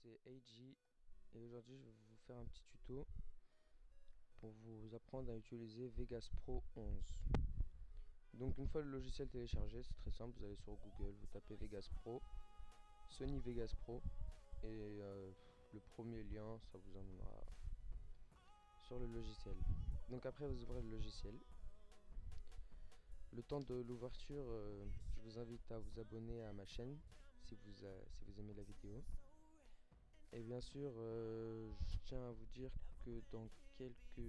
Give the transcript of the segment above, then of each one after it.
c'est AG et aujourd'hui je vais vous faire un petit tuto pour vous apprendre à utiliser Vegas Pro 11. Donc une fois le logiciel téléchargé, c'est très simple, vous allez sur Google, vous tapez Vegas Pro, Sony Vegas Pro et le premier lien ça vous emmènera sur le logiciel. Donc après vous ouvrez le logiciel. Le temps de l'ouverture, je vous invite à vous abonner à ma chaîne si vous aimez la vidéo. Et bien sûr, je tiens à vous dire que dans quelques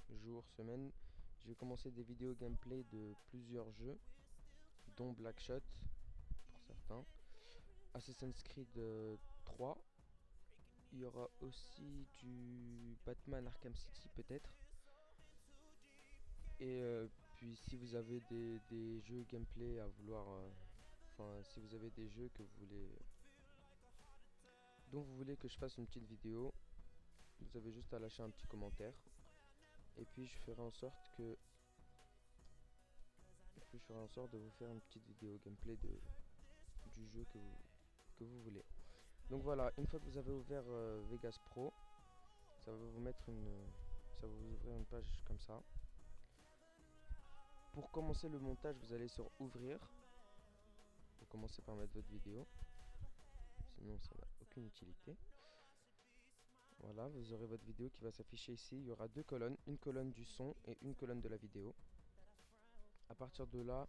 jours, semaines, je vais commencer des vidéos gameplay de plusieurs jeux, dont Blackshot pour certains, Assassin's Creed 3. Il y aura aussi du Batman Arkham City peut-être. Et puis si vous avez des jeux gameplay à vouloir, si vous avez des jeux que vous voulez, dont vous voulez que je fasse une petite vidéo, vous avez juste à lâcher un petit commentaire. Et puis je ferai en sorte de vous faire une petite vidéo gameplay du jeu que vous voulez. Donc voilà, une fois que vous avez ouvert Vegas Pro, ça va vous ouvrir une page comme ça. Pour commencer le montage, vous allez sur ouvrir. Vous commencez par mettre votre vidéo, sinon ça n'a aucune utilité. Voilà, vous aurez votre vidéo qui va s'afficher ici. Il y aura deux colonnes, une colonne du son et une colonne de la vidéo. À partir de là,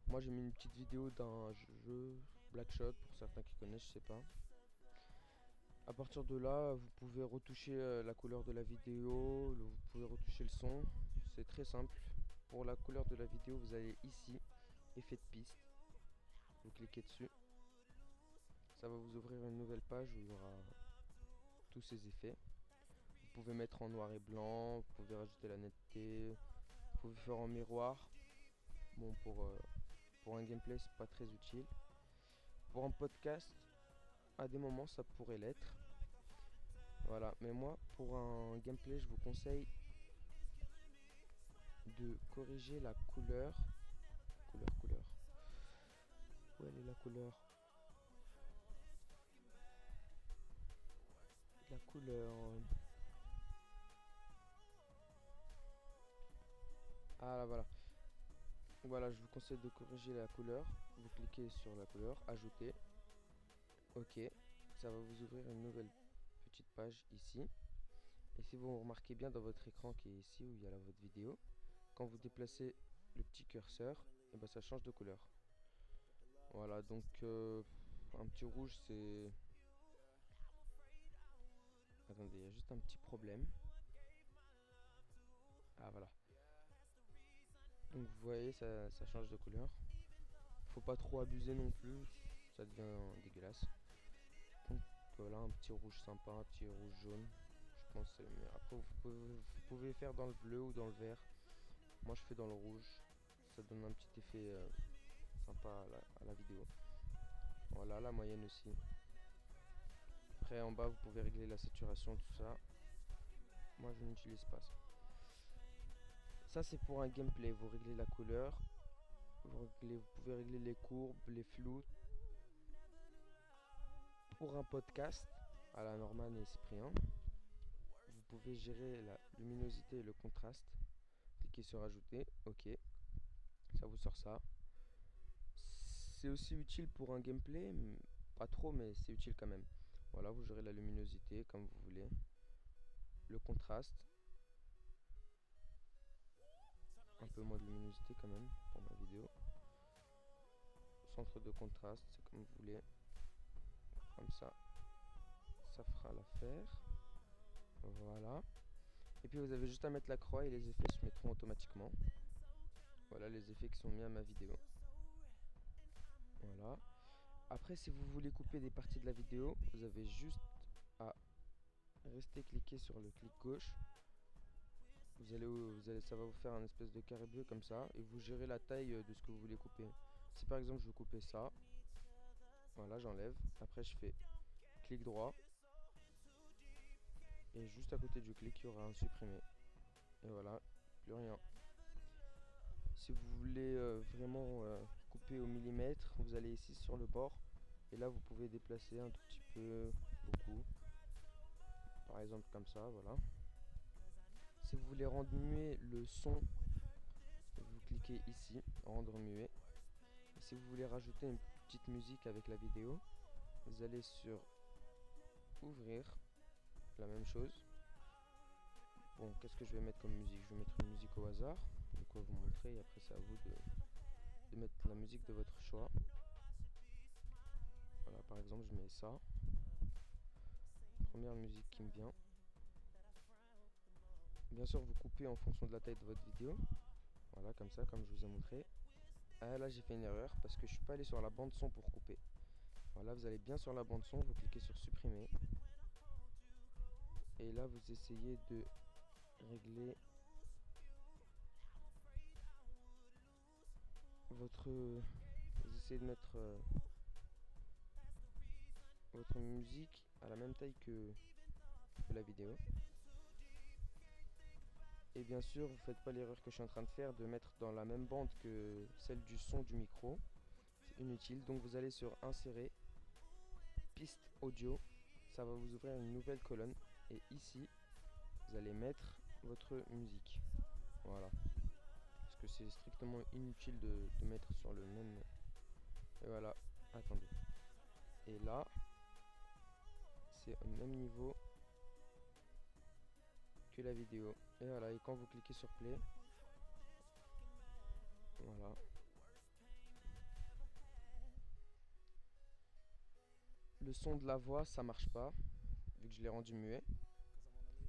moi j'ai mis une petite vidéo d'un jeu Blackshot pour certains qui connaissent, je sais pas. À partir de là, vous pouvez retoucher la couleur de la vidéo, vous pouvez retoucher le son. C'est très simple. Pour la couleur de la vidéo, vous allez ici, effet de piste. Vous cliquez dessus. Ça va vous ouvrir une nouvelle page où il y aura tous ces effets. Vous pouvez mettre en noir et blanc, vous pouvez rajouter la netteté, vous pouvez faire en miroir. Bon, pour un gameplay, c'est pas très utile. Pour un podcast, à des moments, ça pourrait l'être. Voilà, mais moi, pour un gameplay, je vous conseille de corriger la couleur. Couleur. Où elle est la couleur? La couleur. Ah là, voilà. Voilà, je vous conseille de corriger la couleur. Vous cliquez sur la couleur, ajouter. Ok, ça va vous ouvrir une nouvelle petite page ici. Et si vous remarquez bien dans votre écran qui est ici où il y a votre vidéo, quand vous déplacez le petit curseur, et ben ça change de couleur. Voilà, donc un petit rouge c'est... Attendez, il y a juste un petit problème. Ah voilà. Donc vous voyez, ça change de couleur. Faut pas trop abuser non plus, ça devient dégueulasse. Donc voilà, un petit rouge sympa, un petit rouge jaune. Je pense que c'est le mieux. Après vous pouvez faire dans le bleu ou dans le vert. Moi je fais dans le rouge. Ça donne un petit effet sympa à la vidéo. Voilà, la moyenne aussi. Après en bas vous pouvez régler la saturation, tout ça. Moi je n'utilise pas ça. Ça c'est pour un gameplay, vous réglez la couleur. Vous pouvez régler les courbes, les flous. Pour un podcast à la Norman et Cyprien, vous pouvez gérer la luminosité et le contraste. Cliquez sur ajouter, ok, ça vous sort ça. C'est aussi utile pour un gameplay, pas trop mais c'est utile quand même. Voilà, vous gérez la luminosité comme vous voulez. Le contraste, un peu moins de luminosité quand même pour ma vidéo. Centre de contraste, c'est comme vous voulez. Comme ça, ça fera l'affaire. Voilà. Et puis vous avez juste à mettre la croix et les effets se mettront automatiquement. Voilà les effets qui sont mis à ma vidéo. Voilà. Après, si vous voulez couper des parties de la vidéo, vous avez juste à rester cliquer sur le clic gauche. Ça va vous faire un espèce de carré bleu comme ça. Et vous gérez la taille de ce que vous voulez couper. Si par exemple je veux couper ça, voilà, j'enlève. Après je fais clic droit. Et juste à côté du clic, il y aura un supprimer. Et voilà, plus rien. Si vous voulez vraiment couper au millimètre, vous allez ici sur le bord Et là vous pouvez déplacer un tout petit peu, beaucoup, par exemple comme ça, voilà. Si vous voulez rendre muet le son, vous cliquez ici, rendre muet. Et si vous voulez rajouter une petite musique avec la vidéo, vous allez sur ouvrir, la même chose. Bon, qu'est-ce que je vais mettre comme musique? Je vais mettre une musique au hasard, de quoi vous montrer, et après c'est à vous de mettre la musique de votre choix. Voilà, par exemple je mets ça, première musique qui me vient. Bien sûr vous coupez en fonction de la taille de votre vidéo, voilà, comme ça, comme je vous ai montré. Ah là j'ai fait une erreur parce que je suis pas allé sur la bande son pour couper. Voilà, vous allez bien sur la bande son, vous cliquez sur supprimer. Et là vous essayez de régler votre... Vous essayez de mettre votre musique à la même taille que la vidéo. Et bien sûr, vous ne faites pas l'erreur que je suis en train de faire de mettre dans la même bande que celle du son du micro. C'est inutile. Donc vous allez sur insérer, piste audio. Ça va vous ouvrir une nouvelle colonne. Et ici, vous allez mettre votre musique. Voilà. Parce que c'est strictement inutile de mettre sur le même... Et voilà. Attendez. Et là, c'est au même niveau que la vidéo. Et voilà. Et quand vous cliquez sur play, voilà. Le son de la voix, ça marche pas, vu que je l'ai rendu muet.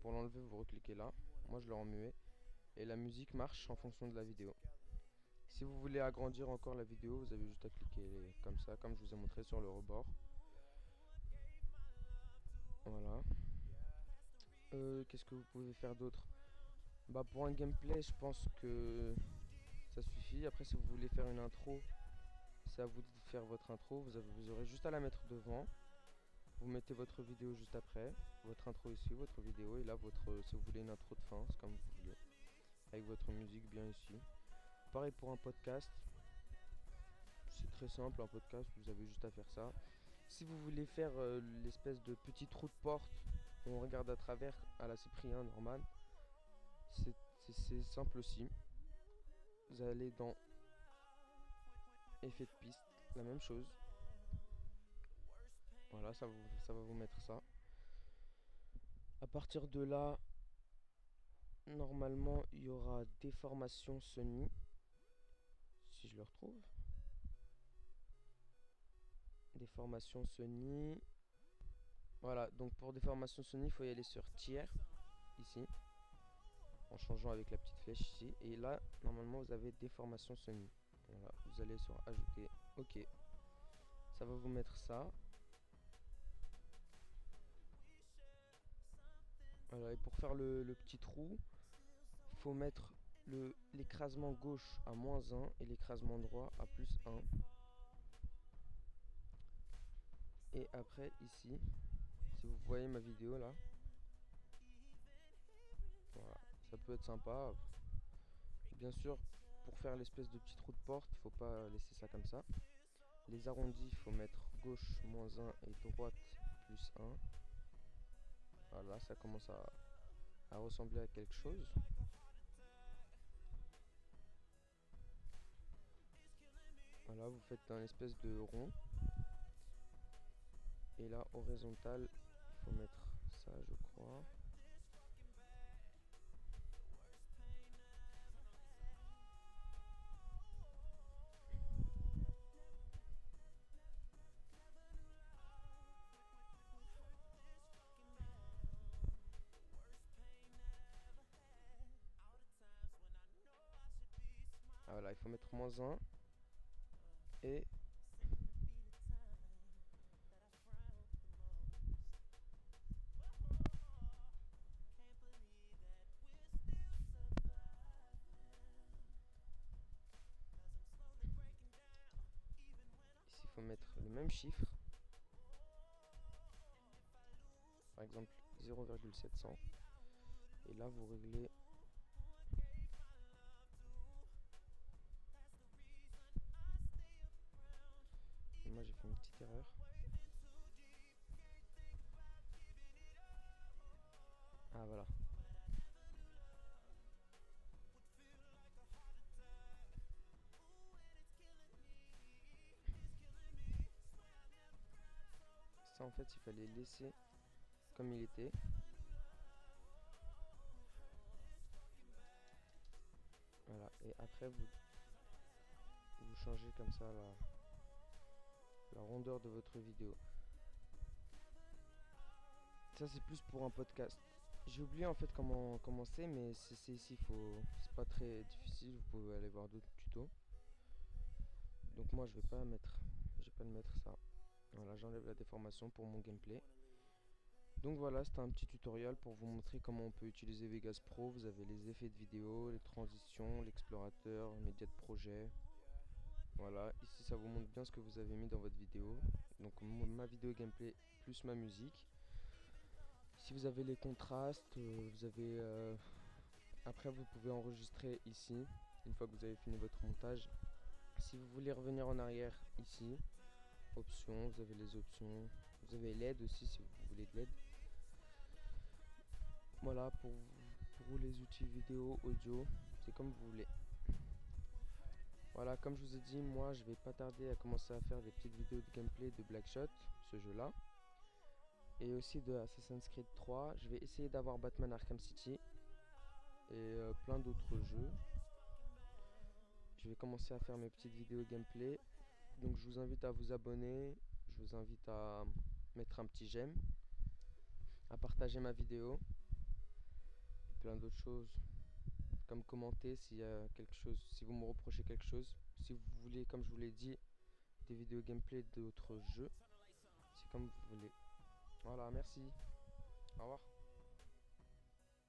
Pour l'enlever, vous recliquez là. Moi, je le rends muet. Et la musique marche en fonction de la vidéo. Si vous voulez agrandir encore la vidéo, vous avez juste à cliquer comme ça, comme je vous ai montré sur le rebord. Voilà. Qu'est-ce que vous pouvez faire d'autre? Bah, pour un gameplay, je pense que ça suffit. Après, si vous voulez faire une intro, c'est à vous de faire votre intro. Vous aurez juste à la mettre devant. Vous mettez votre vidéo juste après, votre intro ici, votre vidéo, et là si vous voulez une intro de fin, c'est comme vous voulez, avec votre musique bien ici. Pareil pour un podcast, c'est très simple, un podcast, vous avez juste à faire ça. Si vous voulez faire l'espèce de petit trou de porte où on regarde à travers à la Cyprien normal, c'est simple aussi. Vous allez dans effet de piste, la même chose. Voilà, ça va vous mettre ça. À partir de là, normalement, il y aura déformation Sony. Si je le retrouve. Déformation Sony. Voilà, donc pour déformation Sony, il faut y aller sur tiers, ici. En changeant avec la petite flèche ici. Et là, normalement, vous avez déformation Sony. Voilà, vous allez sur ajouter. Ok. Ça va vous mettre ça. Voilà, et pour faire le petit trou, il faut mettre l'écrasement gauche à -1 et l'écrasement droit à +1. Et après, ici, si vous voyez ma vidéo là, voilà, ça peut être sympa. Bien sûr, pour faire l'espèce de petit trou de porte, il faut pas laisser ça comme ça. Les arrondis, il faut mettre gauche -1 et droite +1. Voilà, ça commence à ressembler à quelque chose. Voilà, vous faites un espèce de rond. Et là, horizontal, il faut mettre ça, je crois. Ah, voilà, il faut mettre -1 et ici il faut mettre le même chiffre, par exemple 0,700, et là vous réglez. Moi j'ai fait une petite erreur. Ça en fait il fallait laisser comme il était. Voilà, et après vous changez comme ça la rondeur de votre vidéo. Ça c'est plus pour un podcast. J'ai oublié en fait comment c'est, mais c'est ici, c'est pas très difficile, vous pouvez aller voir d'autres tutos. Donc moi je vais pas le mettre ça. Voilà, j'enlève la déformation pour mon gameplay. Donc voilà, c'était un petit tutoriel pour vous montrer comment on peut utiliser Vegas Pro. Vous avez les effets de vidéo, les transitions, l'explorateur, média de projet. Voilà, ici ça vous montre bien ce que vous avez mis dans votre vidéo. Donc ma vidéo gameplay plus ma musique. Si vous avez les contrastes, vous avez... après vous pouvez enregistrer ici, une fois que vous avez fini votre montage. Si vous voulez revenir en arrière, ici, options, vous avez les options. Vous avez l'aide aussi si vous voulez de l'aide. Voilà, pour les outils vidéo, audio, c'est comme vous voulez. Voilà, comme je vous ai dit, moi je vais pas tarder à commencer à faire des petites vidéos de gameplay de Blackshot, ce jeu là. Et aussi de Assassin's Creed 3. Je vais essayer d'avoir Batman Arkham City. Et plein d'autres jeux. Je vais commencer à faire mes petites vidéos gameplay. Donc je vous invite à vous abonner. Je vous invite à mettre un petit j'aime. À partager ma vidéo. Et plein d'autres choses. Comme commenter s'il y a quelque chose, si vous me reprochez quelque chose. Si vous voulez, comme je vous l'ai dit, des vidéos gameplay d'autres jeux. C'est comme vous voulez. Voilà, merci. Au revoir.